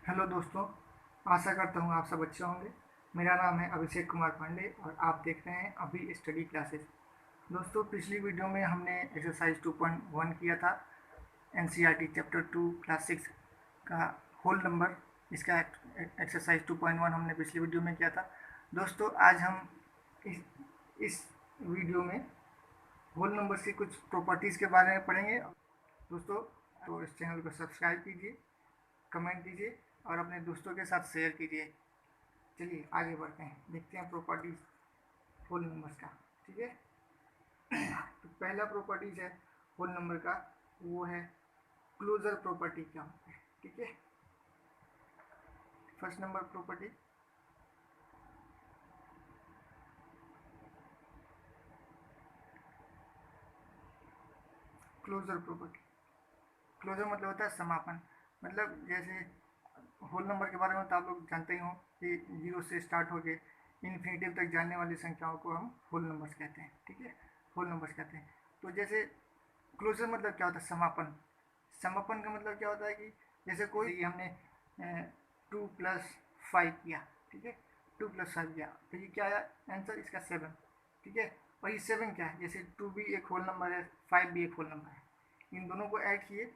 Hello दोस्तों, आशा करता हूँ आप सब अच्छे होंगे। मेरा नाम है अभिषेक कुमार पांडे और आप देख रहे हैं अभी स्टडी क्लासेस। दोस्तों, पिछली वीडियो में हमने एक्सरसाइज 2.1 किया था। एनसीईआरटी चैप्टर 2 क्लास 6 का होल नंबर। इसका एक्सरसाइज 2.1 हमने पिछली वीडियो में किया था। दोस्तों, आज हम इस इस वीडियो में होल नंबर्स की कुछ प्रॉपर्टीज़ के बारे में पढ़ेंगे। दोस्तों, तो इस चैनल को सब्सक्राइब कीजिए, कमेंट कीजिए और अपने दोस्तों के साथ शेयर कीजिए। चलिए आगे बढ़ते हैं, देखते हैं प्रॉपर्टीज होल नंबर्स का। ठीक है, तो पहला प्रॉपर्टीज है होल नंबर का, वो है क्लोजर प्रॉपर्टी क्या होता है। ठीक है, first number property, closure property. Closure मतलब होता है समापन। मतलब जैसे होल नंबर के बारे में तो आप लोग जानते ही हो कि जीरो से स्टार्ट हो के इन्फिनिटिव तक जाने वाली संख्याओं को हम होल नंबर्स कहते हैं। ठीक है, होल नंबर्स कहते हैं। तो जैसे क्लोजर मतलब क्या होता है, समापन। समापन का मतलब क्या होता है कि जैसे कोई हमने 2+5 किया। ठीक है, 2+5 किया तो ये क्या आया आंसर, इसका 7। ठीक है, और ये 7 क्या है, जैसे 2 भी एक होल नंबर है, 5 भी एक होल नंबर है, इन दोनों को ऐड किए।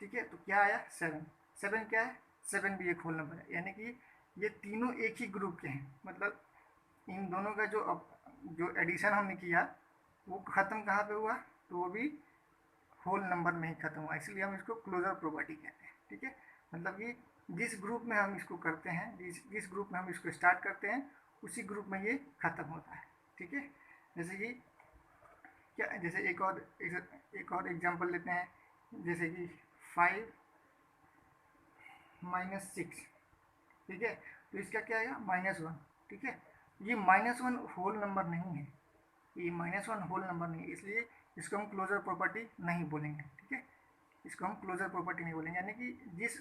ठीक है, तो क्या आया 7। 7 क्या है, 7 भी एक होल नंबर है, यानी कि ये तीनों एक ही ग्रुप के हैं। मतलब इन दोनों का जो एडिशन हमने किया वो ख़त्म कहाँ पे हुआ, तो वो भी होल नंबर में ही खत्म हुआ, इसलिए हम इसको क्लोजर प्रॉपर्टी कहते हैं। ठीक है, मतलब कि जिस ग्रुप में हम इसको करते हैं, जिस ग्रुप में हम इसको स्टार्ट करते हैं, उसी ग्रुप में ये खत्म होता है। ठीक है, जैसे कि क्या, जैसे एक और एग्जांपल लेते हैं, जैसे कि 5 - 6। ठीक है, तो इसका क्या आएगा -1। ठीक है, ये -1 होल नंबर नहीं है, ये -1 होल नंबर नहीं है, इसलिए इसको हम क्लोजर प्रॉपर्टी नहीं बोलेंगे। ठीक है, इसको हम क्लोजर प्रॉपर्टी नहीं बोलेंगे, यानी कि जिस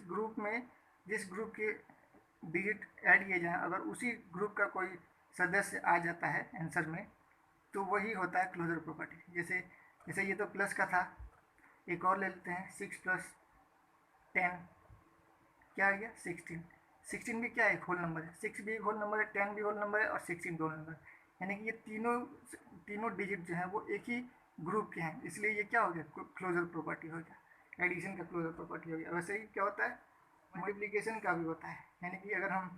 ग्रुप के डिजिट ऐड किए जाएँ, अगर उसी ग्रुप का कोई सदस्य आ जाता है आंसर में, तो वही होता है क्लोजर प्रॉपर्टी। जैसे जैसे ये तो प्लस का था, एक और ले लेते हैं, 6+10 क्या आ गया 16। 16 भी क्या है, एक होल नंबर है। 6 भी एक होल नंबर है, 10 भी होल नंबर है और 16 भी होल नंबर है, यानी कि ये तीनों डिजिट जो है वो एक ही ग्रुप के हैं, इसलिए ये क्या हो गया, क्लोजर प्रॉपर्टी हो गया, एडिशन का क्लोजर प्रॉपर्टी हो गया। वैसे ही क्या होता है, मल्टीप्लिकेशन का भी होता है, यानी कि अगर हम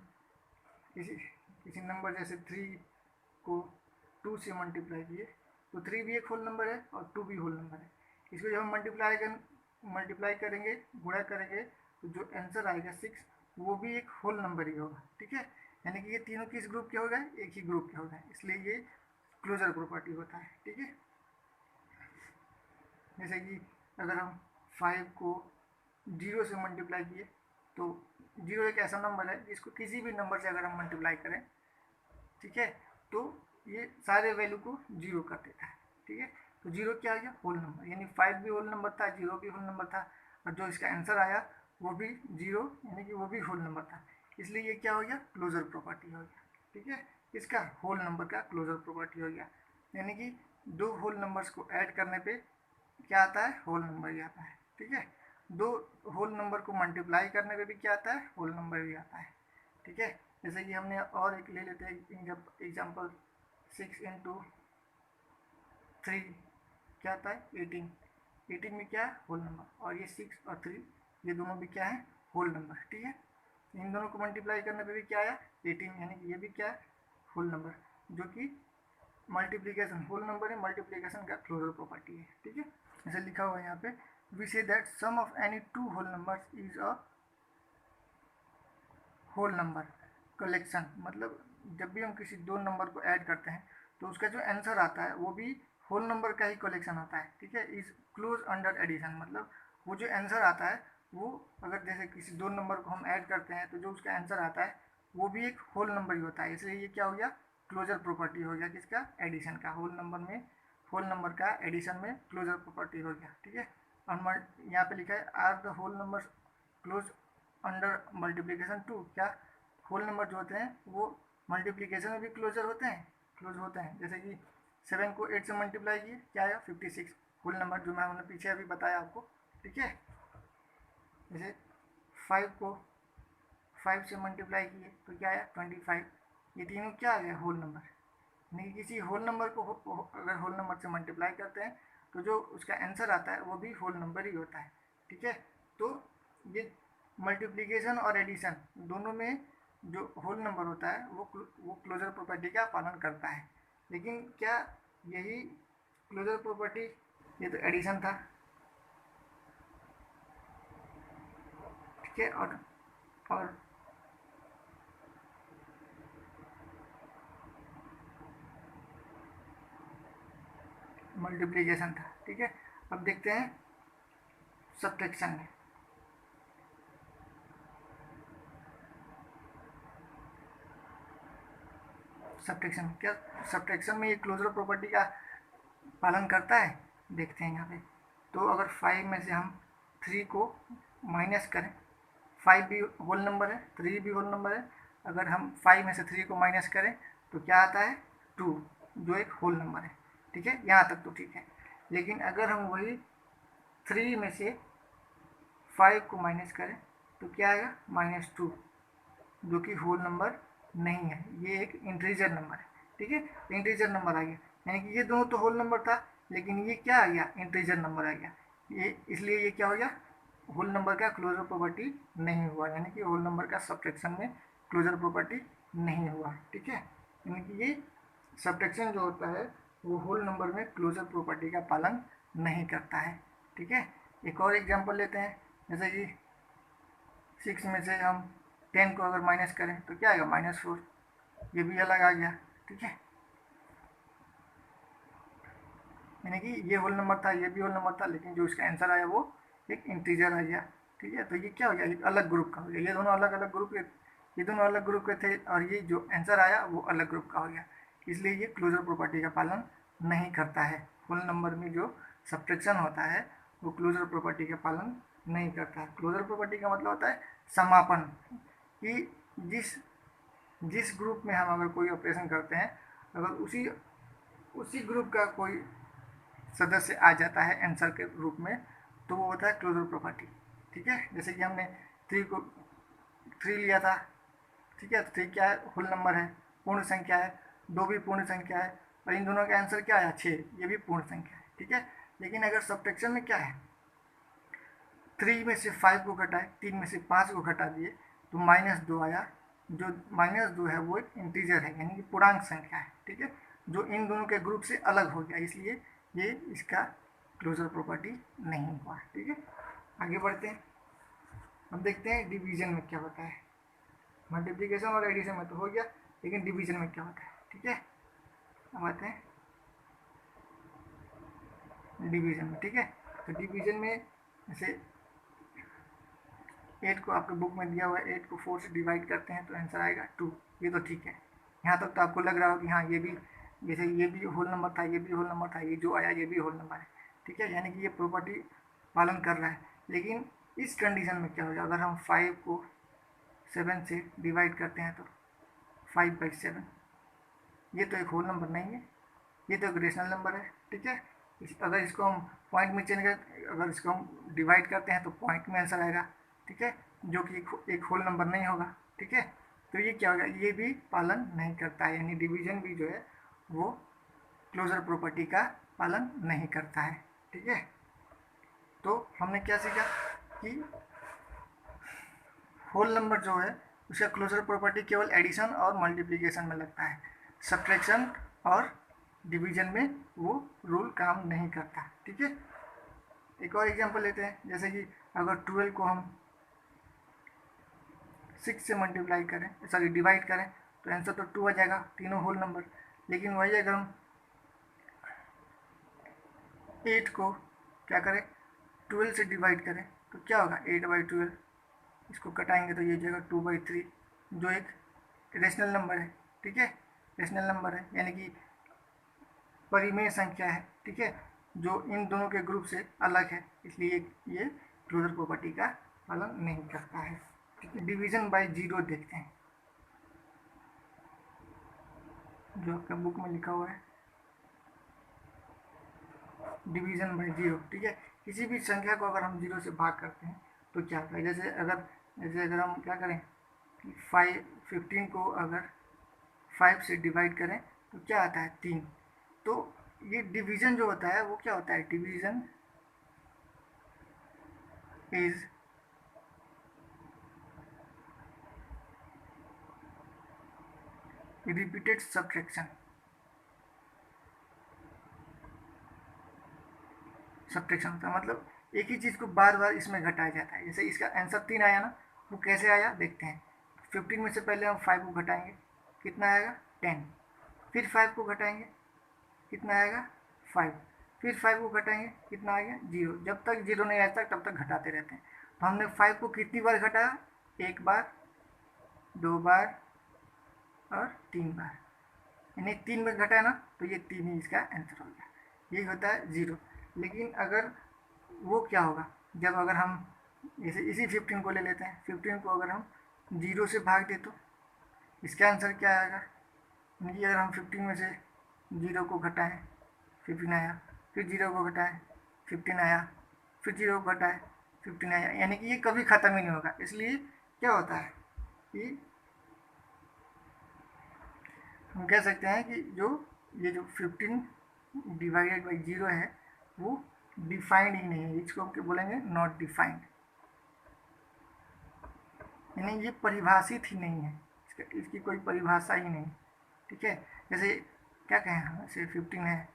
किसी किसी नंबर जैसे 3 को 2 से मल्टीप्लाई किए, तो 3 भी एक होल नंबर है और 2 भी होल नंबर है। इसको जब हम मल्टीप्लाई करेंगे, गुणा करेंगे, तो जो आंसर आएगा 6, वो भी एक होल नंबर ही होगा। ठीक है, यानी कि ये तीनों किस ग्रुप के हो गए, एक ही ग्रुप के हो गए, इसलिए ये क्लोजर प्रॉपर्टी होता है। ठीक है, जैसे कि अगर हम 5 को 0 से मल्टीप्लाई किए, तो 0 एक ऐसा नंबर है जिसको किसी भी नंबर से अगर हम मल्टीप्लाई करें, ठीक है, तो ये सारे वैल्यू को 0 कर देता है। ठीक है, तो 0 क्या आ गया, होल नंबर, यानी 5 भी होल नंबर था, 0 भी होल नंबर था, और जो इसका आंसर आया वो भी 0, यानी कि वो भी होल नंबर था, इसलिए ये क्या हो गया, क्लोजर प्रॉपर्टी हो गया। ठीक है, इसका होल नंबर का क्लोजर प्रॉपर्टी हो गया, यानी कि दो होल नंबर्स को ऐड करने पे क्या आता है, होल नंबर ही आता है। ठीक है, दो होल नंबर को मल्टीप्लाई करने पे भी क्या आता है, होल नंबर भी आता है। ठीक है, जैसे कि हमने और एक ले लेते हैं एग्जाम्पल, 6 × 3 क्या आता है, 18। 18 में क्या है, होल नंबर, और ये 6 और 3 ये दोनों भी क्या है, होल नंबर। ठीक है, इन दोनों को मल्टीप्लाई करने पे भी क्या आया, 18, यानी कि ये भी क्या है, होल नंबर, जो कि मल्टीप्लीकेशन होल नंबर है, मल्टीप्लीकेशन का क्लोजर प्रॉपर्टी है। ठीक है, जैसे लिखा हुआ है यहाँ पे, we say that sum of any two whole numbers is a whole number collection. मतलब जब भी हम किसी दो नंबर को ऐड करते हैं, तो उसका जो आंसर आता है वो भी होल नंबर का ही कलेक्शन होता है। ठीक है, इज क्लोज अंडर एडिशन, मतलब वो जो आंसर आता है वो, अगर जैसे किसी दो नंबर को हम ऐड करते हैं, तो जो उसका आंसर आता है वो भी एक होल नंबर ही होता है, इसलिए ये क्या हो गया, क्लोजर प्रॉपर्टी हो गया, किसका, एडिशन का, होल नंबर का एडिशन में क्लोजर प्रॉपर्टी हो गया। ठीक है, और यहाँ पे लिखा है are the whole number closed under multiplication too, क्या होल नंबर जो होते हैं वो मल्टीप्लीकेशन में भी क्लोज होते हैं। जैसे कि 7 को 8 से मल्टीप्लाई किए, क्या आया 56, होल नंबर, जो मैंने पीछे अभी बताया आपको। ठीक है, जैसे 5 को 5 से मल्टीप्लाई किए तो क्या आया 25। ये तीनों क्या आ गया होल नंबर। नहीं, किसी होल नंबर को अगर होल नंबर से मल्टीप्लाई करते हैं तो जो उसका आंसर आता है वो भी होल नंबर ही होता है। ठीक है, तो ये मल्टीप्लिकेशन और एडिशन दोनों में जो होल नंबर होता है वो क्लोजर प्रॉपर्टी का पालन करता है। लेकिन क्या यही क्लोजर प्रॉपर्टी, ये तो एडिशन था। ठीक है, और मल्टीप्लिकेशन था। ठीक है, अब देखते हैं सब्ट्रैक्शन में। सब्ट्रैक्शन क्या, सब्ट्रैक्शन में ये क्लोजर प्रॉपर्टी का पालन करता है, देखते हैं यहाँ पे। तो अगर 5 में से हम 3 को माइनस करें, 5 भी होल नंबर है, 3 भी होल नंबर है, अगर हम 5 में से 3 को माइनस करें तो क्या आता है 2, जो एक होल नंबर है। ठीक है, यहाँ तक तो ठीक है। लेकिन अगर हम वही 3 में से 5 को माइनस करें तो क्या आएगा -2, जो कि होल नंबर नहीं है, ये एक इंटीजर नंबर है। ठीक है, इंटीजर नंबर आ गया, यानी कि ये दोनों तो होल नंबर था, लेकिन ये क्या आ गया, इंटीजर नंबर आ गया। ये इसलिए ये क्या हो गया, होल नंबर का क्लोजर प्रॉपर्टी नहीं हुआ, यानी कि होल नंबर का सब्ट्रैक्शन में क्लोजर प्रॉपर्टी नहीं हुआ। ठीक है, यानी कि ये सब्ट्रैक्शन जो होता है वो होल नंबर में क्लोजर प्रॉपर्टी का पालन नहीं करता है। ठीक है, एक और एग्जांपल लेते हैं, जैसे कि 6 में से हम 10 को अगर माइनस करें तो क्या आएगा -4, ये भी अलग आ गया। ठीक है, यानी कि ये होल नंबर था, ये भी होल नंबर था, लेकिन जो इसका आंसर आया वो एक इंटीजर आ गया। ठीक है, तो ये क्या हो गया, एक अलग ग्रुप का हो गया। ये दोनों अलग अलग ग्रुप के, ये दोनों अलग ग्रुप के थे, और ये जो आंसर आया वो अलग ग्रुप का हो गया। इसलिए ये क्लोजर प्रॉपर्टी का पालन नहीं करता है। होल नंबर में जो सब्ट्रैक्शन होता है वो क्लोजर प्रॉपर्टी का पालन नहीं करता है। क्लोजर प्रॉपर्टी का मतलब होता है समापन, कि जिस जिस ग्रुप में हम अगर कोई ऑपरेशन करते हैं, अगर उसी ग्रुप का कोई सदस्य आ जाता है आंसर के रूप में, तो वो होता है क्लोजर प्रॉपर्टी। ठीक है, जैसे कि हमने 3 लिया था। ठीक है, तो 3 क्या है, होल नंबर है, पूर्ण संख्या है, 2 भी पूर्ण संख्या है, और इन दोनों का आंसर क्या आया 6, ये भी पूर्ण संख्या है। ठीक है, लेकिन अगर सब्ट्रैक्शन में क्या है, 3 में से 5 को घटाए, 3 में से 5 को घटा दिए तो -2 आया। जो -2 है वो एक इंटीजर है, यानी कि पूर्णांक संख्या है। ठीक है, जो इन दोनों के ग्रुप से अलग हो गया, इसलिए ये इसका क्लोजर प्रॉपर्टी नहीं हुआ। ठीक है, आगे बढ़ते हैं। अब देखते हैं डिवीजन में क्या होता है। मल्टीप्लिकेशन और एडिशन में तो हो गया, लेकिन डिवीजन में क्या होता है। ठीक है, अब आते हैं डिवीजन में। ठीक है, तो डिवीजन में जैसे 8 को आपके बुक में दिया हुआ है, 8 को 4 से डिवाइड करते हैं तो आंसर आएगा 2। ये तो ठीक है, यहाँ तक तो आपको लग रहा हो कि हाँ ये भी, जैसे ये भी होल नंबर था, ये भी होल नंबर था, ये जो आया ये भी होल नंबर है। ठीक है, यानी कि ये प्रॉपर्टी पालन कर रहा है। लेकिन इस कंडीशन में क्या होगा, अगर हम 5 को 7 से डिवाइड करते हैं तो 5/7, ये तो एक होल नंबर नहीं है, ये तो एक रेशनल नंबर है। ठीक है, अगर इसको हम पॉइंट में चेंज कर, अगर इसको हम डिवाइड करते हैं तो पॉइंट में आंसर आएगा। ठीक है, जो कि एक होल नंबर नहीं होगा। ठीक है, तो ये क्या होगा, ये भी पालन नहीं करता है, यानी डिवीजन भी जो है वो क्लोजर प्रॉपर्टी का पालन नहीं करता है। ठीक है, तो हमने क्या सीखा कि होल नंबर जो है उसका क्लोजर प्रॉपर्टी केवल एडिशन और मल्टीप्लिकेशन में लगता है, सब्ट्रैक्शन और डिवीजन में वो रूल काम नहीं करता। ठीक है, एक और एग्जांपल लेते हैं, जैसे कि अगर 12 को हम 6 से मल्टीप्लाई करें, सॉरी डिवाइड करें, तो आंसर तो 2 आ जाएगा, तीनों होल नंबर। लेकिन वही अगर हम 8 को क्या करें, 12 से डिवाइड करें तो क्या होगा, 8/12, इसको कटाएंगे तो ये जाएगा 2/3, जो एक रेशनल नंबर है। ठीक है, रेशनल नंबर है, यानी कि परिमेय संख्या है। ठीक है, जो इन दोनों के ग्रुप से अलग है, इसलिए ये क्लोजर प्रॉपर्टी का पालन नहीं करता है। ठीक है, डिवीजन बाय 0 देखते हैं, जो आपका बुक में लिखा हुआ है, डिवीजन बाय 0। ठीक है, किसी भी संख्या को अगर हम 0 से भाग करते हैं तो क्या होता है, जैसे अगर हम क्या करें, कि 15 को अगर 5 से डिवाइड करें तो क्या आता है 3। तो ये डिवीजन जो होता है वो क्या होता है, division is repeated subtraction. Subtraction होता है मतलब एक ही चीज़ को बार बार इसमें घटाया जाता है। जैसे इसका आंसर 3 आया ना, वो कैसे आया देखते हैं। 15 में से पहले हम 5 को घटाएंगे, कितना आएगा 10। फिर 5 को घटाएंगे, कितना आएगा 5। फिर 5 को घटाएंगे, कितना आएगा 0। जब तक 0 नहीं आता तब तक घटाते रहते हैं। तो हमने 5 को कितनी बार घटाया, एक बार, 2 बार और 3 बार, यानी 3 में घटाया ना, तो ये 3 ही इसका आंसर हो गया। यही होता है 0। लेकिन अगर वो क्या होगा, जब अगर हम जैसे इसी 15 को ले लेते हैं, 15 को अगर हम 0 से भाग दें तो इसका आंसर क्या आएगा। यानी अगर हम 15 में से 0 को घटाएं 15 आया, फिर 0 को घटाएं 15 आया, फिर 0 को घटाएं 15 आया, यानी कि ये कभी ख़त्म ही नहीं होगा। इसलिए क्या होता है कि हम कह सकते हैं कि ये जो 15 डिवाइडेड बाई 0 है वो डिफाइंड ही नहीं है। इसको हम बोलेंगे नॉट डिफाइंड, यानी ये परिभाषित ही नहीं है, इसकी कोई परिभाषा ही नहीं। ठीक है, जैसे क्या कहें हम, जैसे 15 है,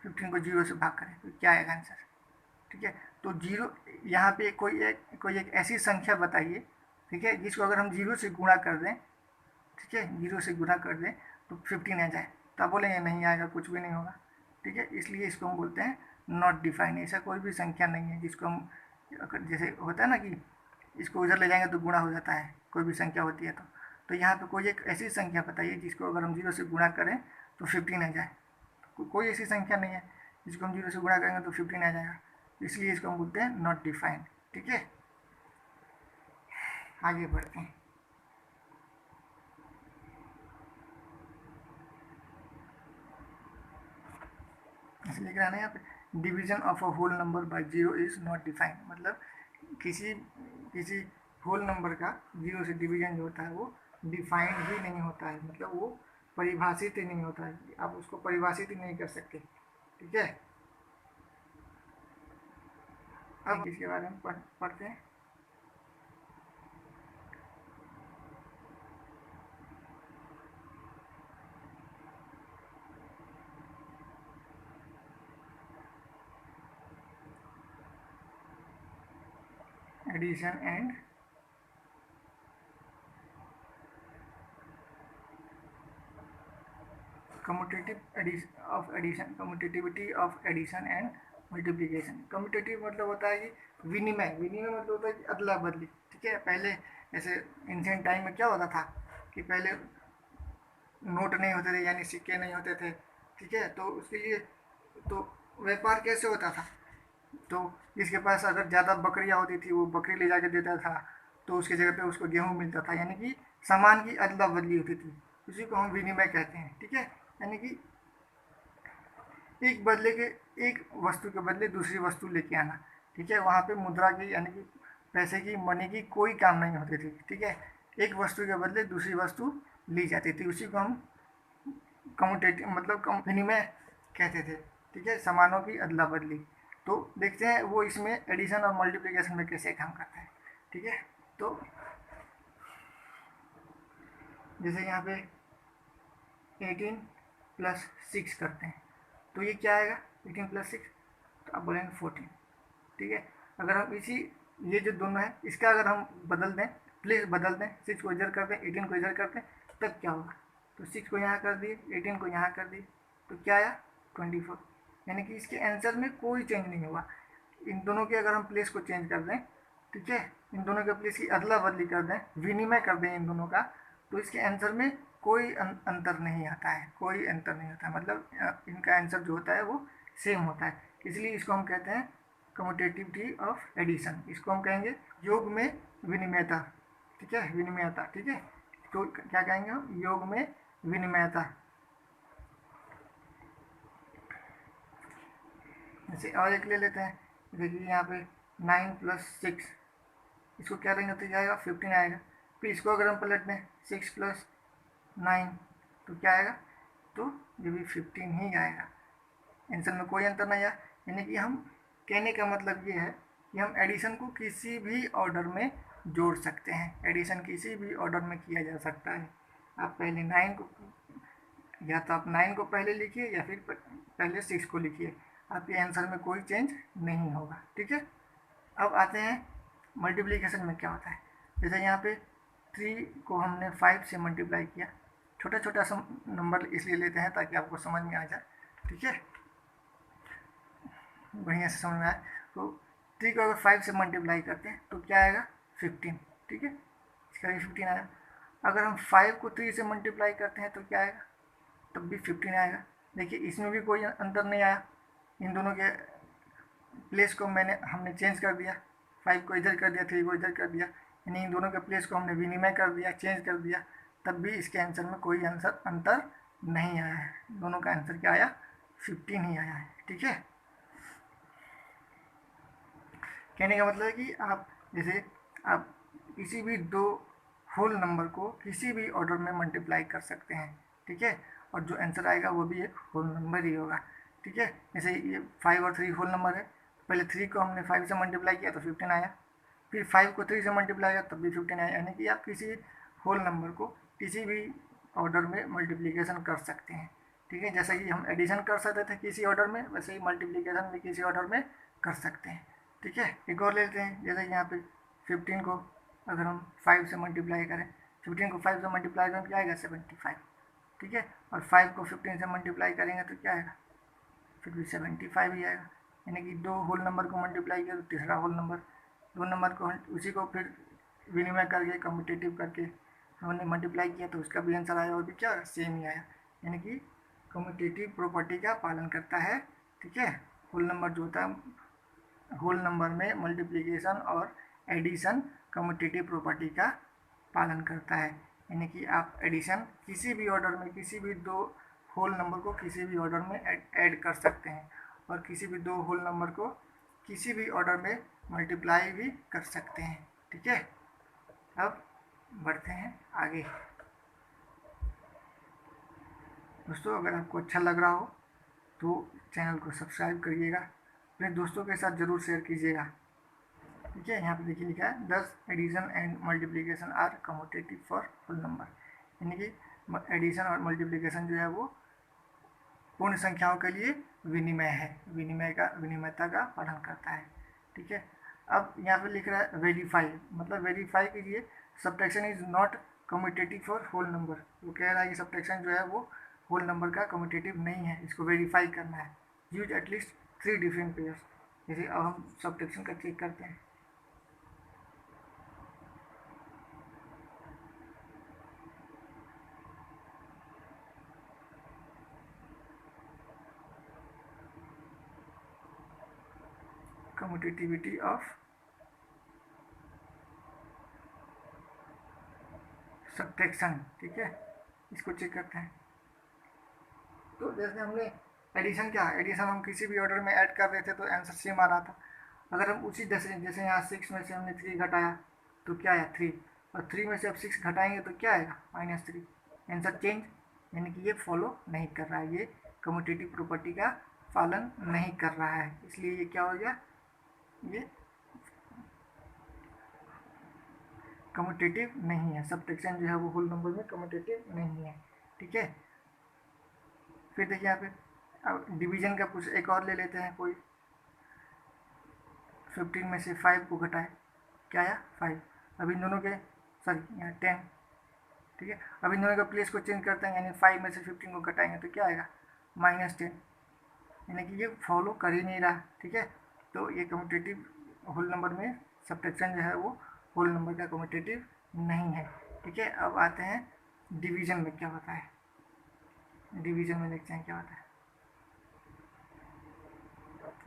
15 को 0 से भाग करें तो क्या आएगा आंसर। ठीक है, तो 0 यहाँ पे कोई एक ऐसी संख्या बताइए, ठीक है, जिसको अगर हम 0 से गुणा कर दें, ठीक है, 0 से गुणा कर दें तो 15 आ जाए, तो आप बोलेंगे नहीं आएगा, कुछ भी नहीं होगा। ठीक है, इसलिए इसको हम बोलते हैं नॉट डिफाइंड। ऐसा कोई भी संख्या नहीं है जिसको हम, जैसे होता है ना कि इसको उधर ले जाएंगे तो गुणा हो जाता है, कोई भी संख्या होती है तो यहाँ पे कोई एक ऐसी संख्या बताइए जिसको अगर हम 0 से गुणा करें तो 15 आ जाए। कोई ऐसी संख्या नहीं है जिसको हम 0 से गुणा करेंगे तो 15 आ जाएगा, इसलिए इसको हम बोलते हैं नॉट डिफाइंड। ठीक है, आगे बढ़ते हैं। इसलिए लिख रहा है यहाँ पे division of a whole number by 0 is not defined, मतलब किसी होल नंबर का 0 से डिवीजन जो होता है वो डिफाइंड ही नहीं होता है, मतलब वो परिभाषित ही नहीं होता है, आप उसको परिभाषित ही नहीं कर सकते। ठीक है, अब इसके बारे में पढ़ते हैं। Addition and commutativity of addition and multiplication. Commutative मतलब होता है कि विनिमय मतलब होता है कि अदला बदली। ठीक है, पहले ऐसे एंशिएंट टाइम में क्या होता था कि पहले नोट नहीं होते थे, यानी सिक्के नहीं होते थे। ठीक है, तो उसके लिए तो व्यापार कैसे होता था, तो जिसके पास अगर ज़्यादा बकरियाँ होती थी वो बकरी ले जाके देता था, तो उसकी जगह पे उसको गेहूँ मिलता था, यानी कि सामान की अदला बदली होती थी, उसी को हम विनिमय कहते हैं। ठीक है, यानी कि एक वस्तु के बदले दूसरी वस्तु लेके आना। ठीक है, वहाँ पे मुद्रा की यानी कि पैसे की, मनी की कोई काम नहीं होती थी। ठीक है, एक वस्तु के बदले दूसरी वस्तु ली जाती थी, उसी को हम कम्यूटेटिव मतलब विनिमय कहते थे। ठीक है, सामानों की अदला बदली। तो देखते हैं वो इसमें एडिशन और मल्टीप्लिकेशन में कैसे काम करता है। ठीक है, तो जैसे यहाँ पे 18 प्लस 6 करते हैं तो ये क्या आएगा, 18 प्लस 6, तो आप बोलेंगे 14। ठीक है, अगर हम ये जो दोनों है इसका अगर हम बदल दें, प्लेस बदल दें, 6 को इधर कर दें, 18 को इधर कर दें, तब क्या होगा, तो 6 को यहाँ कर दिए, 18 को यहाँ कर दिए, तो क्या आया 24। यानी कि इसके आंसर में कोई चेंज नहीं हुआ। इन दोनों के अगर हम प्लेस को चेंज कर दें, ठीक है, इन दोनों के प्लेस की अदला बदली कर दें, विनिमय कर दें इन दोनों का, तो इसके आंसर में कोई अंतर नहीं आता है, कोई अंतर नहीं होता है, मतलब इनका आंसर जो होता है वो सेम होता है। इसलिए इसको हम कहते हैं कम्यूटेटिविटी ऑफ एडिशन। इसको हम कहेंगे योग में विनिमयता। ठीक है, विनिमयता। ठीक है, तो क्या कहेंगे हम, योग में विनिमयता। जैसे और एक ले लेते हैं, देखिए यहाँ पे 9 प्लस 6, इसको क्या लेंगे तो क्या आएगा 15 आएगा। फिर इसको अगर हम पलट दें 6 + 9 तो क्या आएगा, तो ये भी 15 ही आएगा। आंसर में कोई अंतर नहीं आया। यानी कि हम कहने का मतलब ये है कि हम एडिशन को किसी भी ऑर्डर में जोड़ सकते हैं। एडिशन किसी भी ऑर्डर में किया जा सकता है। आप पहले 9 को, या तो आप 9 को पहले लिखिए या फिर पहले 6 को लिखिए, आपके आंसर में कोई चेंज नहीं होगा। ठीक है, अब आते हैं मल्टीप्लिकेशन में क्या होता है। जैसे यहाँ पे 3 को हमने 5 से मल्टीप्लाई किया, छोटा छोटा सा नंबर इसलिए लेते हैं ताकि आपको समझ में आ जाए। ठीक है, बढ़िया से समझ में आए। तो 3 को अगर 5 से मल्टीप्लाई करते हैं तो क्या आएगा, 15। ठीक है, इसका भी 15 आया। अगर हम 5 को 3 से मल्टीप्लाई करते हैं तो क्या आएगा, तब भी 15 आएगा। देखिए इसमें भी कोई अंतर नहीं आया, इन दोनों के प्लेस को हमने चेंज कर दिया, 5 को इधर कर दिया, 3 को इधर कर दिया, यानी इन दोनों के प्लेस को हमने विनिमय कर दिया, चेंज कर दिया, तब भी इसके आंसर में कोई अंतर नहीं आया है। दोनों का आंसर क्या आया, 15 ही आया है। ठीक है, कहने का मतलब है कि आप जैसे आप किसी भी दो होल नंबर को किसी भी ऑर्डर में मल्टीप्लाई कर सकते हैं। ठीक है, और जो आंसर आएगा वो भी एक होल नंबर ही होगा। ठीक है, जैसे ये 5 और 3 होल नंबर है, पहले 3 को हमने 5 से मल्टीप्लाई किया तो 15 आया, फिर 5 को 3 से मल्टीप्लाई किया तब भी 15 आया। यानी कि आप किसी होल नंबर को किसी भी ऑर्डर में मल्टीप्लिकेशन कर सकते हैं। ठीक है, जैसे कि हम एडिशन कर सकते थे किसी ऑर्डर में, वैसे ही मल्टीप्लिकेशन भी किसी ऑर्डर में कर सकते हैं। ठीक है, एक और लेते हैं। जैसे यहाँ पे 15 को अगर हम 5 से मल्टीप्लाई करें, 15 को 5 से मल्टीप्लाई करें क्या आएगा, 75। ठीक है, और 5 को 15 से मल्टीप्लाई करेंगे तो क्या आएगा, फिर भी 75 ही आएगा। यानी कि दो होल नंबर को मल्टीप्लाई किया तो तीसरा होल नंबर, दो नंबर को उसी को फिर विनिमय करके कम्यूटेटिव करके हमने मल्टीप्लाई किया तो उसका भी आंसर आया और भी क्या सेम ही आया। यानी कि कम्यूटेटिव प्रॉपर्टी का पालन करता है। ठीक है, होल नंबर जो होता है, होल नंबर में मल्टीप्लिकेशन और एडिशन कम्यूटेटिव प्रॉपर्टी का पालन करता है। यानी कि आप एडिशन किसी भी ऑर्डर में किसी भी दो होल नंबर को किसी भी ऑर्डर में ऐड कर सकते हैं, और किसी भी दो होल नंबर को किसी भी ऑर्डर में मल्टीप्लाई भी कर सकते हैं। ठीक है, अब बढ़ते हैं आगे। दोस्तों अगर आपको अच्छा लग रहा हो तो चैनल को सब्सक्राइब करिएगा, अपने दोस्तों के साथ ज़रूर शेयर कीजिएगा। ठीक है, यहाँ पे देखिए लिखा है 10 addition and multiplication are commutative for whole number. यानी कि एडिशन और मल्टीप्लिकेशन जो है वो पूर्ण संख्याओं के लिए विनिमय है, विनिमयता का पालन करता है। ठीक है, अब यहाँ पे लिख रहा है वेरीफाई, मतलब वेरीफाई कीजिए subtraction is not commutative for whole number. वो कह रहा है कि सब्ट्रैक्शन जो है वो होल नंबर का कम्यूटेटिव नहीं है, इसको वेरीफाई करना है। Use at least 3 different pairs. जैसे अब हम सब्ट्रैक्शन का चेक करते हैं। Commutativity of subtraction. ठीक है, इसको चेक करते हैं। तो जैसे हमने एडिशन क्या, एडिशन हम किसी भी ऑर्डर में ऐड कर रहे थे तो आंसर सेम आ रहा था। अगर हम उसी जैसे यहाँ 6 में से हमने 3 घटाया तो क्या आया 3, और 3 में से अब 6 घटाएंगे तो क्या आएगा -3। आंसर चेंज, यानी कि ये फॉलो नहीं कर रहा है, ये कम्यूटेटिव प्रॉपर्टी का पालन नहीं कर रहा है, इसलिए ये क्या हो गया, ये कम्यूटेटिव नहीं है। सब्ट्रैक्शन जो है वो होल नंबर में कम्यूटेटिव नहीं है। ठीक है, फिर देखिए यहाँ पे अब डिवीजन का कुछ एक और ले लेते हैं। कोई 15 में से 5 को घटाए, क्या आया 5। अब इन दोनों के सॉरी यहाँ 10। ठीक है, अब इन दोनों का प्लेस को चेंज करते हैं, यानी 5 में से 15 को घटाएंगे तो क्या आएगा -10, यानी कि ये फॉलो कर ही नहीं रहा। ठीक है, तो ये कम्यूटेटिव होल नंबर में सब्ट्रैक्शन जो है वो होल नंबर का कम्यूटेटिव नहीं है। ठीक है, अब आते हैं डिवीजन में क्या होता है। डिवीजन में देखते हैं क्या होता है।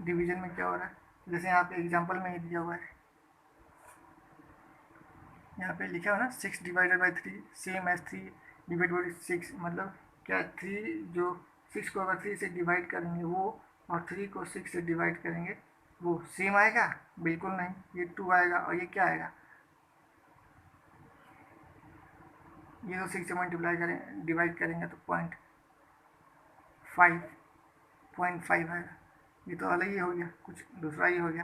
डिवीजन में क्या हो रहा है, जैसे यहाँ पे एग्जांपल में ही दिया हुआ है, यहाँ पे लिखा हुआ ना 6 divided by 3 same as 3 divide by 6। मतलब क्या 3 जो 6 को अगर 3 से डिवाइड करेंगे वो, और 3 को 6 से डिवाइड करेंगे वो सेम आएगा, बिल्कुल नहीं, ये 2 आएगा और ये क्या आएगा ये तो 6 से मल्टीप्लाई करें डिवाइड करेंगे तो 0.5 आएगा। ये तो अलग ही हो गया, कुछ दूसरा ही हो गया,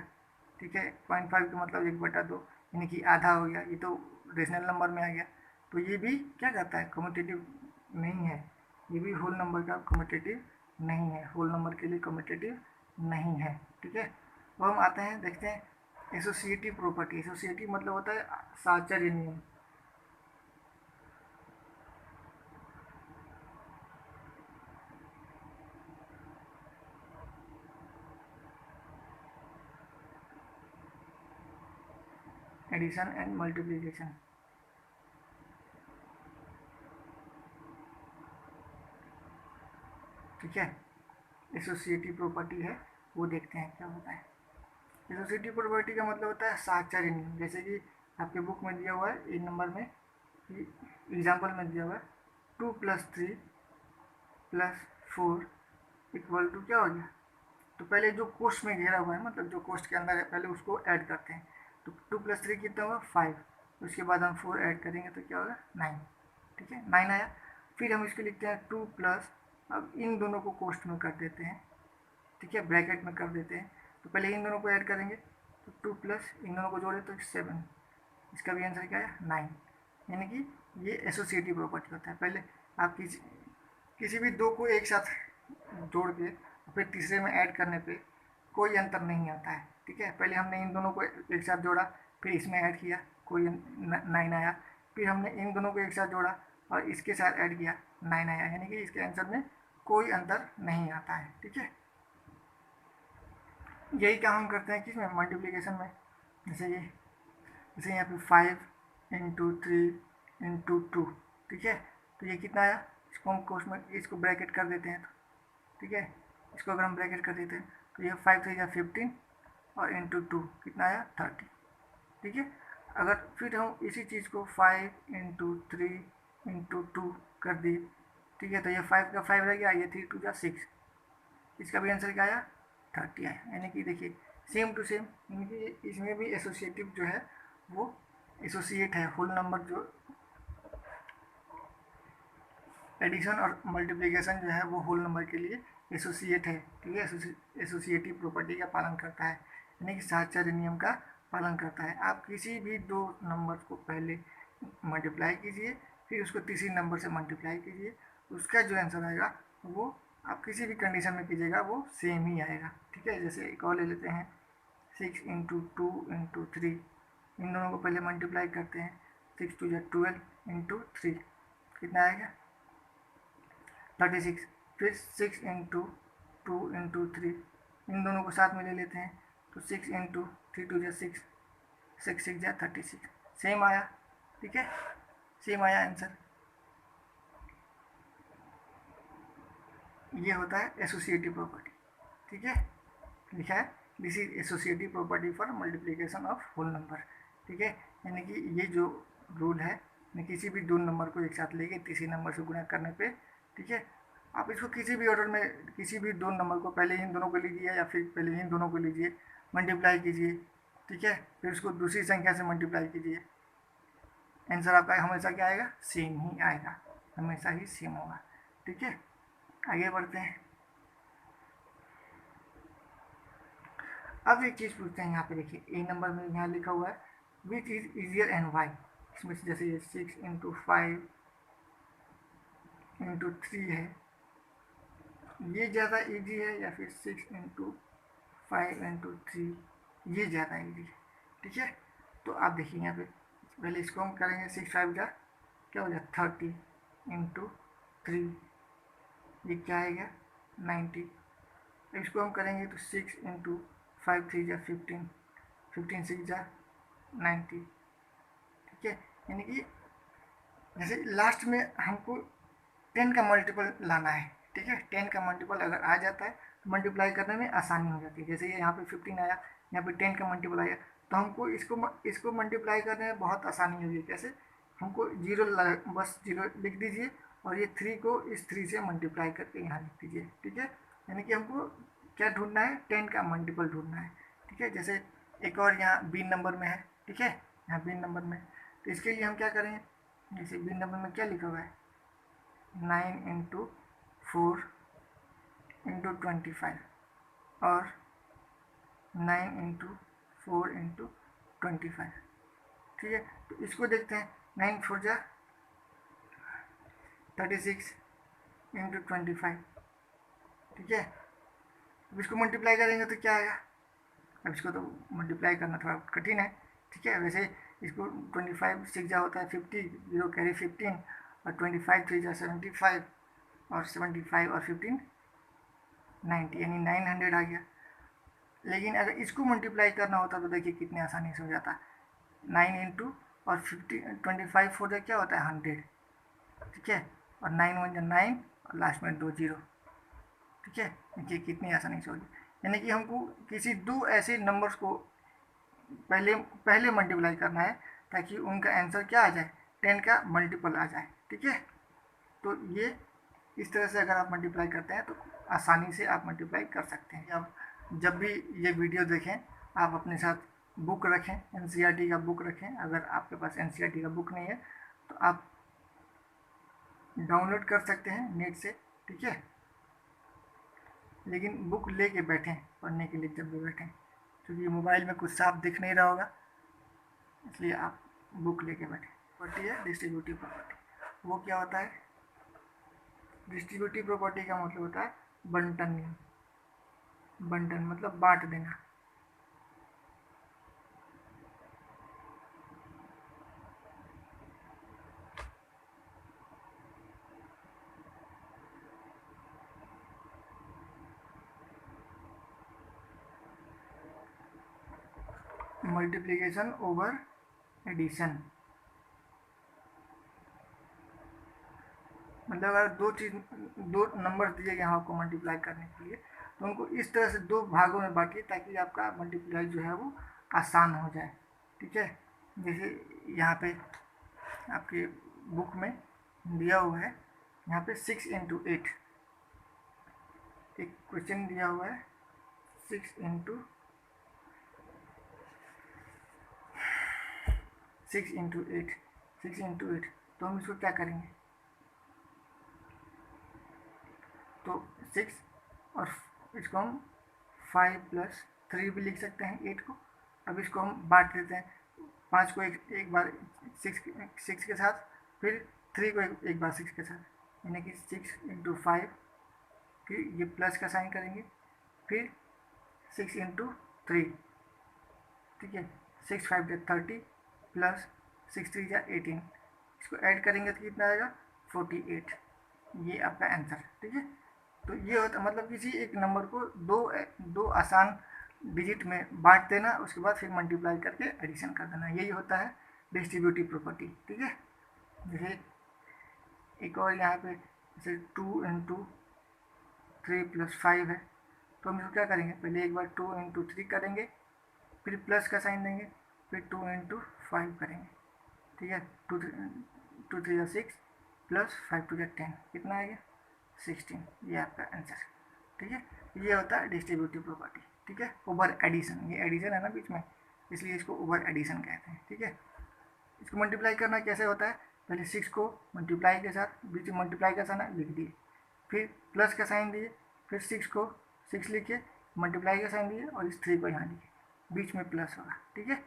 ठीक है। 0.5 का मतलब 1/2 यानी कि आधा हो गया, ये तो रेशनल नंबर में आ गया। तो ये भी क्या कहता है, कम्यूटेटिव नहीं है, ये भी होल नंबर का कम्यूटेटिव नहीं है, होल नंबर के लिए कम्यूटेटिव नहीं है, ठीक है। अब हम आते हैं, देखते हैं एसोसिएटिव प्रॉपर्टी। एसोसिएटिव मतलब होता है साहचर्य नियम। एडिशन एंड मल्टीप्लिकेशन, ठीक है। एसोसिएटिव प्रॉपर्टी है, वो देखते हैं क्या होता है। एसोसिएटिव प्रॉपर्टी का मतलब होता है साहचर्य नियम। जैसे कि आपके बुक में दिया हुआ है, एक नंबर में एग्जाम्पल में दिया हुआ है 2 + 3 + 4 = क्या हो गया। तो पहले जो कोष्ठ में घेरा हुआ है, मतलब जो कोष्ठ के अंदर है, पहले उसको ऐड करते हैं। तो 2 + 3 कितना होगा 5, उसके बाद हम 4 ऐड करेंगे तो क्या होगा 9, ठीक है, 9 आया। फिर हम इसको लिखते हैं 2 प्लस, अब इन दोनों को कोष्ठ में कर देते हैं, ठीक है, ब्रैकेट में कर देते हैं। तो पहले इन दोनों को ऐड करेंगे तो 2 प्लस इन दोनों को जोड़े तो 7, इसका भी आंसर क्या है 9। यानी कि ये एसोसिएटिव प्रॉपर्टी होता है। पहले आप किसी भी दो को एक साथ जोड़ के फिर तीसरे में ऐड करने पे कोई अंतर नहीं आता है, ठीक है। पहले हमने इन दोनों को एक साथ जोड़ा, फिर इसमें ऐड किया, कोई 9 आया। फिर हमने इन दोनों को एक साथ जोड़ा और इसके साथ ऐड किया, 9 आया। यानी कि इसके आंसर में कोई अंतर नहीं आता है, ठीक है। यही काम हम करते हैं किसमें, मल्टीप्लिकेशन में। जैसे यहाँ पे 5 × 3 × 2, ठीक है। तो ये कितना आया, इसको हम कोष्ठ में इसको ब्रैकेट कर देते हैं, ठीक है। इसको अगर हम ब्रैकेट कर देते हैं तो ये 5 3 या 15 और इंटू 2 कितना आया 30, ठीक है। अगर फिर हम इसी चीज़ को 5 × 3 × 2 कर दिए, ठीक है, तो ये 5 का 5 रह गया, ये 3 2 = 6, इसका भी आंसर क्या आया 30 आया। यानी कि देखिए सेम टू सेम, यानी कि इसमें भी एसोसिएटिव जो है वो एसोसिएट है, होल नंबर जो एडिशन और मल्टीप्लिकेशन जो है वो होल नंबर के लिए एसोसिएट है, ठीक है। एसोसिएटिव प्रॉपर्टी का पालन करता है, यानी कि साहचर्य नियम का पालन करता है। आप किसी भी दो नंबर को पहले मल्टीप्लाई कीजिए, फिर उसको तीसरी नंबर से मल्टीप्लाई कीजिए, उसका जो आंसर आएगा वो आप किसी भी कंडीशन में कीजिएगा वो सेम ही आएगा, ठीक है। जैसे एक और ले लेते हैं 6 × 2 × 3, इन दोनों को पहले मल्टीप्लाई करते हैं, 6 2 = 12 × 3 कितना आएगा 36। फिर 6 × 2 × 3, इन दोनों को साथ में ले लेते हैं तो 6 × 3 2 = 6, 6 6 = 36, सेम आया, ठीक है, सेम आया आंसर। ये होता है एसोसिएटिव प्रॉपर्टी, ठीक है। लिखा है this is associative property for multiplication of whole number, ठीक है। यानी कि ये जो रूल है, किसी भी दो नंबर को एक साथ लेके तीसरे नंबर से गुणा करने पे, ठीक है, आप इसको किसी भी ऑर्डर में, किसी भी दो नंबर को पहले इन दोनों को लीजिए या फिर पहले इन दोनों को लीजिए, मल्टीप्लाई कीजिए, ठीक है, फिर उसको दूसरी संख्या से मल्टीप्लाई कीजिए, आंसर आपका हमेशा क्या आएगा सेम ही आएगा, हमेशा ही सेम होगा, ठीक है। आगे बढ़ते हैं। अब एक चीज़ पूछते हैं, यहाँ पे देखिए ए नंबर में यहाँ लिखा हुआ है which is easier and why. इसमें से जैसे ये 6 × 5 × 3 है, ये ज़्यादा इजी है या फिर 6 × 5 × 3 ये ज़्यादा इजी है, ठीक है। तो आप देखिए यहाँ पे पहले इसको हम करेंगे 6 5 × क्या हो जाए 30 × 3, ये क्या आएगा 90। इसको हम करेंगे तो 6 × 5 3 = 15, 15 6 = 90, ठीक है। यानी कि जैसे लास्ट में हमको 10 का मल्टीपल लाना है, ठीक है, 10 का मल्टीपल अगर आ जाता है तो मल्टीप्लाई करने में आसानी हो जाती है। जैसे ये यहाँ पे 15 आया, यहाँ पे 10 का मल्टीपल आया, तो हमको इसको मल्टीप्लाई करने में बहुत आसानी होगी। कैसे, हमको बस 0 लिख दीजिए और ये 3 को इस 3 से मल्टीप्लाई करके यहाँ लिख दीजिए, ठीक है। यानी कि हमको क्या ढूंढना है 10 का मल्टीपल ढूंढना है, ठीक है। जैसे एक और यहाँ बी नंबर में है, ठीक है, यहाँ बी नंबर में, तो इसके लिए हम क्या करेंगे जैसे बी नंबर में क्या लिखा हुआ है 9 इंटू 4 इंटू 25 और 9 इंटू 4 इंटू 25। ठीक है, तो इसको देखते हैं। 9 4 जा 36 इंटू 25। ठीक है, अब इसको मल्टीप्लाई करेंगे तो क्या आएगा। अब इसको तो मल्टीप्लाई करना थोड़ा कठिन है। ठीक है, वैसे इसको 25 6 जा होता है 50, 0 कैरी 15 और 25 3 जा 75 और 75 और 15 90, यानी 900 आ गया। लेकिन अगर इसको मल्टीप्लाई करना होता तो देखिए कितने आसानी से हो जाता। 9 इंटू और 25 फोर जा क्या होता है 100। ठीक है, और 9 1 जा 9 और लास्ट में 2 0। ठीक है, देखिए कितनी आसानी से होगी। यानी कि हमको किसी दो ऐसे नंबर्स को पहले पहले मल्टीप्लाई करना है ताकि उनका आंसर क्या आ जाए 10 का मल्टीपल आ जाए। ठीक है, तो ये इस तरह से अगर आप मल्टीप्लाई करते हैं तो आसानी से आप मल्टीप्लाई कर सकते हैं। अब जब भी ये वीडियो देखें आप अपने साथ बुक रखें, एनसीईआरटी का बुक रखें। अगर आपके पास एनसीईआरटी का बुक नहीं है तो आप डाउनलोड कर सकते हैं नेट से। ठीक है, लेकिन बुक लेके बैठें पढ़ने के लिए जब भी बैठें, क्योंकि मोबाइल में कुछ साफ दिख नहीं रहा होगा, इसलिए आप बुक लेके बैठें। प्रॉपर्टी है डिस्ट्रीब्यूटिव प्रॉपर्टी। वो क्या होता है, डिस्ट्रीब्यूटिव प्रॉपर्टी का मतलब होता है बंटन नियम। बंटन मतलब बांट देना। मल्टीप्लिकेशन ओवर एडिशन, मतलब अगर दो नंबर दिए गए हैं आपको मल्टीप्लाई करने के लिए तो उनको इस तरह से दो भागों में बांटिए ताकि आपका मल्टीप्लाई जो है वो आसान हो जाए। ठीक है, जैसे यहाँ पे आपके बुक में दिया हुआ है, यहाँ पे 6 इंटू 8 एक क्वेश्चन दिया हुआ है 6 इंटू 6 इंटू 8 6 इंटू 8। तो हम इसको क्या करेंगे, तो 6 और इसको हम 5 प्लस 3 भी लिख सकते हैं 8 को। अब इसको हम बांट देते हैं, 5 को एक बार 6 के साथ, फिर 3 को एक बार 6 के साथ, यानी कि 6 इंटू 5, फिर ये प्लस का साइन करेंगे, फिर 6 इंटू 3। ठीक है, 6 5 जा 30 प्लस 6 3 जा 18, इसको ऐड करेंगे तो कितना आएगा 48। ये आपका आंसर। ठीक है, तो ये होता मतलब किसी एक नंबर को दो आसान डिजिट में बांट देना, उसके बाद फिर मल्टीप्लाई करके एडिशन कर देना, यही होता है डिस्ट्रीब्यूटिव प्रॉपर्टी। ठीक है, जैसे एक और यहाँ पे जैसे 2 इंटू 3 प्लस 5 है, तो हम इसको क्या करेंगे, पहले एक बार 2 इंटू 3 करेंगे, फिर प्लस का साइन देंगे, फिर 2 इंटू 5 करेंगे। ठीक है, 2 3 या 6 प्लस 5 2 या 10, कितना आएगा 16। ये आपका आंसर। ठीक है, ये होता है डिस्ट्रीब्यूटिव प्रॉपर्टी। ठीक है, ओवर एडिशन, ये एडिशन है ना बीच में, इसलिए इसको ओवर एडिशन कहते हैं। ठीक है, इसको मल्टीप्लाई करना कैसे होता है, पहले 6 को मल्टीप्लाई के साथ बीच में मल्टीप्लाई का साइन लिख दिए, फिर प्लस का साइन दिए, फिर 6 को 6 लिखिए, मल्टीप्लाई का साइन दिए और इस 3 को यहाँ लिखिए, बीच में प्लस होगा। ठीक है,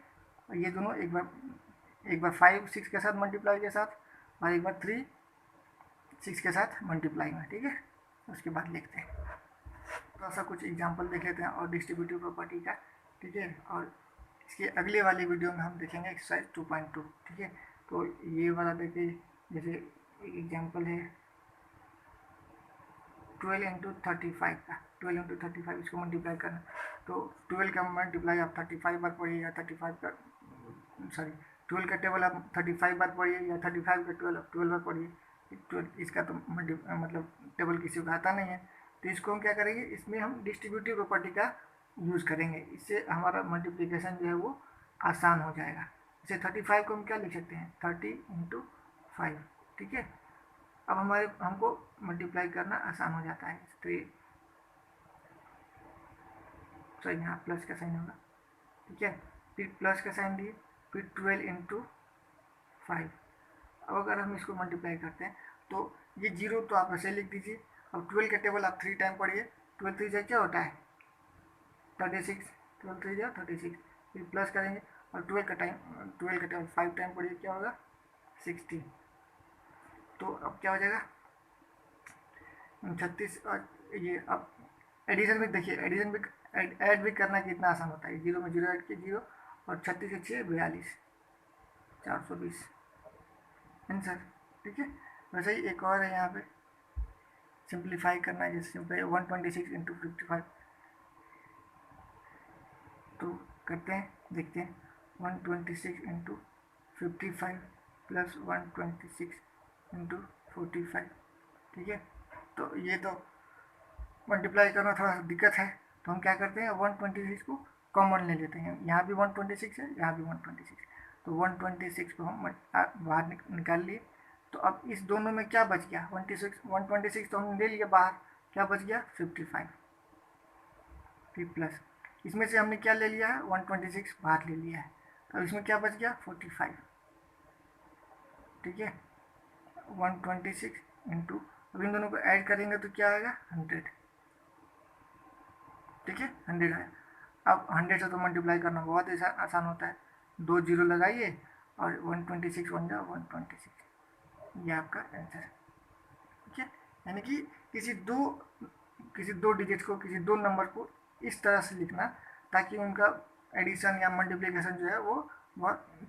और ये दोनों एक बार 5 6 के साथ मल्टीप्लाई के साथ और एक बार 3 6 के साथ मल्टीप्लाई में। ठीक है, उसके बाद लिखते हैं। थोड़ा सा कुछ एग्जांपल देख लेते हैं और डिस्ट्रीब्यूटिव प्रॉपर्टी का। ठीक है, और इसके अगले वाली वीडियो में हम देखेंगे एक्सरसाइज 2.2। ठीक है, तो ये वाला देखिए, जैसे एक एग्जांपल है 12 इंटू 35 का, 12 इंटू 35 इसको मल्टीप्लाई करना, तो 12 का मल्टीप्लाई आप 35 बार पढ़िए या 35 का 12 का टेबल आप 35 बार पढ़िए या 35 का 12 बार पढ़िए। इसका तो मतलब टेबल किसी को आता नहीं है, तो इसको हम क्या करेंगे, इसमें हम डिस्ट्रीब्यूटिव प्रॉपर्टी का यूज़ करेंगे, इससे हमारा मल्टीप्लिकेशन जो है वो आसान हो जाएगा। जैसे 35 को हम क्या लिख सकते हैं 30 इंटू 5। ठीक है, अब हमको मल्टीप्लाई करना आसान हो जाता है, तो ये यहाँ प्लस का साइन होगा। ठीक है, फिर प्लस का साइन दिए, फिर 12 इंटू 5, अब अगर हम इसको मल्टीप्लाई करते हैं तो ये 0 तो आप ऐसे लिख दीजिए। अब 12 का टेबल आप 3 टाइम पढ़िए। 12 3 जा क्या होता है 36, 12 3 जा 36, फिर प्लस करेंगे और 12 का टेबल 5 टाइम पढ़िए, क्या होगा 60। तो अब क्या हो जाएगा 36। और ये अब एडिशन भी देखिए, एडिशन भी ऐड भी करना कितना आसान होता है। 0 में 0 ऐड किए 0 और 36 से 6 42, 420 आंसर। ठीक है, वैसे ही एक और है यहाँ पे सिंप्लीफाई करना है, जैसे सिंपल 126 इंटू 55। तो करते हैं, देखते हैं 126 इंटू 55 प्लस 126 इंटू 45। ठीक है, तो ये तो मल्टीप्लाई करना थोड़ा दिक्कत है, तो हम क्या करते हैं 126 को कॉमन ले लेते हैं। यहाँ भी 126 है, यहाँ भी 126, तो 126 को हम बाहर निकाल लिए। तो अब इस दोनों में क्या बच गया 126 तो हमने ले लिया बाहर, क्या बच गया 55। फिर प्लस इसमें से हमने क्या ले लिया है 126 बाहर ले लिया है, अब इसमें क्या बच गया 45। ठीक है, 126 इंटू, अब इन दोनों को ऐड करेंगे तो क्या आएगा 100। ठीक है, 100 आया। अब 100 से तो मल्टीप्लाई करना बहुत आसान होता है, 2 जीरो लगाइए और 126 बन जाए 126, ये आपका आंसर है। ठीक है, यानी कि किसी दो डिजिट को, किसी दो नंबर को इस तरह से लिखना ताकि उनका एडिशन या मल्टीप्लिकेशन जो है वो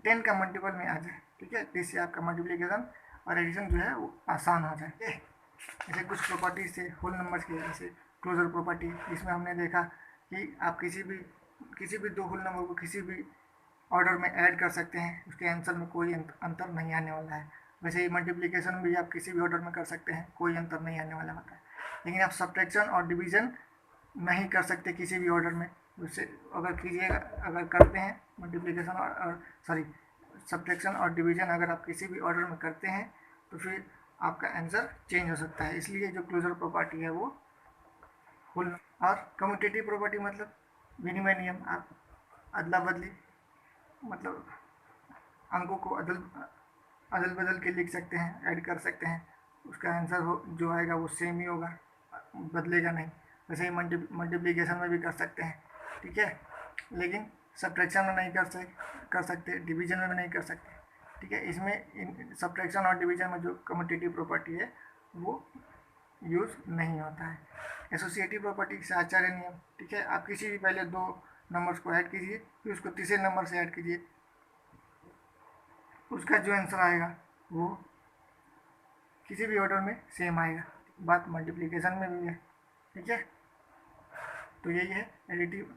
10 का मल्टीपल में आ जाए। ठीक है, जिससे आपका मल्टीप्लिकेशन और एडिशन जो है वो आसान हो जाए। जैसे कुछ प्रॉपर्टीज थे होल नंबर्स की, जैसे क्लोजर प्रॉपर्टी, जिसमें हमने देखा कि आप किसी भी दो होल नंबर को किसी भी ऑर्डर में ऐड कर सकते हैं, उसके आंसर में कोई अंतर नहीं आने वाला है। वैसे ही मल्टीप्लिकेशन भी आप किसी भी ऑर्डर में कर सकते हैं, कोई अंतर नहीं आने वाला होता है। लेकिन आप सब्ट्रैक्शन और डिवीजन नहीं कर सकते किसी भी ऑर्डर में। उससे अगर करते हैं मल्टीप्लिकेशन और सॉरी सब्ट्रैक्शन और डिवीजन अगर आप किसी भी ऑर्डर में करते हैं तो फिर आपका आंसर चेंज हो सकता है। इसलिए जो क्लोजर प्रॉपर्टी है वो होल। और कम्यूटेटिव प्रॉपर्टी मतलब विनिमय नियम, आप अदला बदली मतलब अंकों को अदल बदल के लिख सकते हैं, ऐड कर सकते हैं, उसका आंसर जो आएगा वो सेम ही होगा, बदलेगा नहीं। वैसे ही मल्टीप्लिकेशन में भी कर सकते हैं। ठीक है, लेकिन सब्ट्रैक्शन में नहीं कर सकते, डिवीजन में भी नहीं कर सकते। ठीक है, इसमें सब्ट्रैक्शन और डिवीजन में जो कम्यूटेटिव प्रॉपर्टी है वो यूज़ नहीं होता है। एसोसिएटिव प्रॉपर्टी से आचार्य नियम। ठीक है, आप किसी भी पहले दो नंबर्स को ऐड कीजिए, फिर उसको तीसरे नंबर से ऐड कीजिए, उसका जो आंसर आएगा वो किसी भी ऑर्डर में सेम आएगा। बात मल्टीप्लिकेशन में भी है। ठीक है, तो यही है additive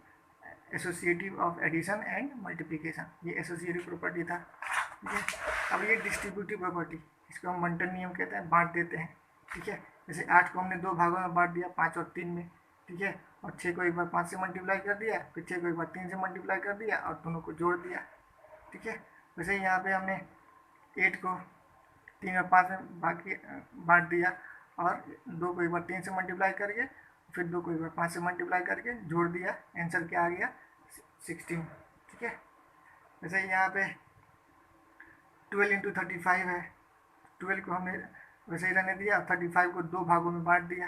associative of addition and multiplication, ये एसोसिएटिव प्रॉपर्टी था। ठीक है, अब ये डिस्ट्रीब्यूटिव प्रॉपर्टी, इसको हम बंटन नियम कहते हैं, बांट देते हैं। ठीक है, जैसे 8 को हमने 2 भागों में बांट दिया, 5 और 3 में। ठीक है, और 6 को एक बार 5 से मल्टीप्लाई कर दिया, फिर 6 को एक बार 3 से मल्टीप्लाई कर दिया और दोनों को जोड़ दिया। ठीक है, वैसे यहाँ पे हमने 8 को 3 और 5 में बांट दिया और 2 को एक बार 3 से मल्टीप्लाई करके, फिर 2 को एक बार 5 से मल्टीप्लाई करके जोड़ दिया, आंसर क्या आ गया 16। ठीक है, वैसे यहाँ पे 12 इंटू 35 है, 12 को हमने वैसे ही रहने दिया, 35 को 2 भागों में बांट दिया,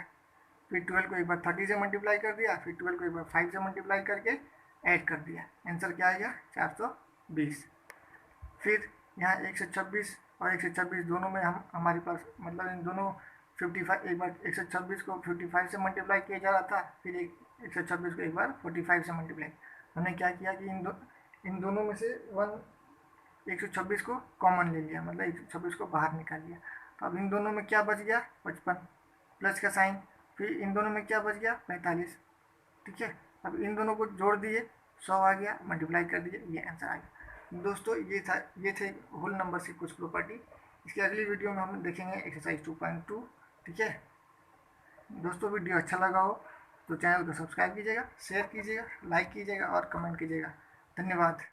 फिर 12 को एक बार 30 से मल्टीप्लाई कर दिया, फिर 12 को एक बार 5 से मल्टीप्लाई करके ऐड कर दिया, आंसर क्या आएगा 420। फिर यहाँ 126 और 126 दोनों में हमारे पास मतलब इन दोनों 55, एक बार 126 को 55 से मल्टीप्लाई किया जा रहा था, फिर 126 को एक बार 45 से मल्टीप्लाई। हमने क्या किया कि इन दोनों में से 126 को कॉमन ले लिया, मतलब 126 को बाहर निकाल लिया। तो अब इन दोनों में क्या बच गया 55, प्लस का साइन, फिर इन दोनों में क्या बच गया 45। ठीक है, अब इन दोनों को जोड़ दिए, 100 आ गया, मल्टीप्लाई कर दिए, ये आंसर आ गया। दोस्तों ये थे होल नंबर की कुछ प्रॉपर्टी। इसकी अगली वीडियो में हम देखेंगे एक्सरसाइज 2.2। ठीक है दोस्तों, वीडियो अच्छा लगा हो तो चैनल को सब्सक्राइब कीजिएगा, शेयर कीजिएगा, लाइक कीजिएगा और कमेंट कीजिएगा। धन्यवाद।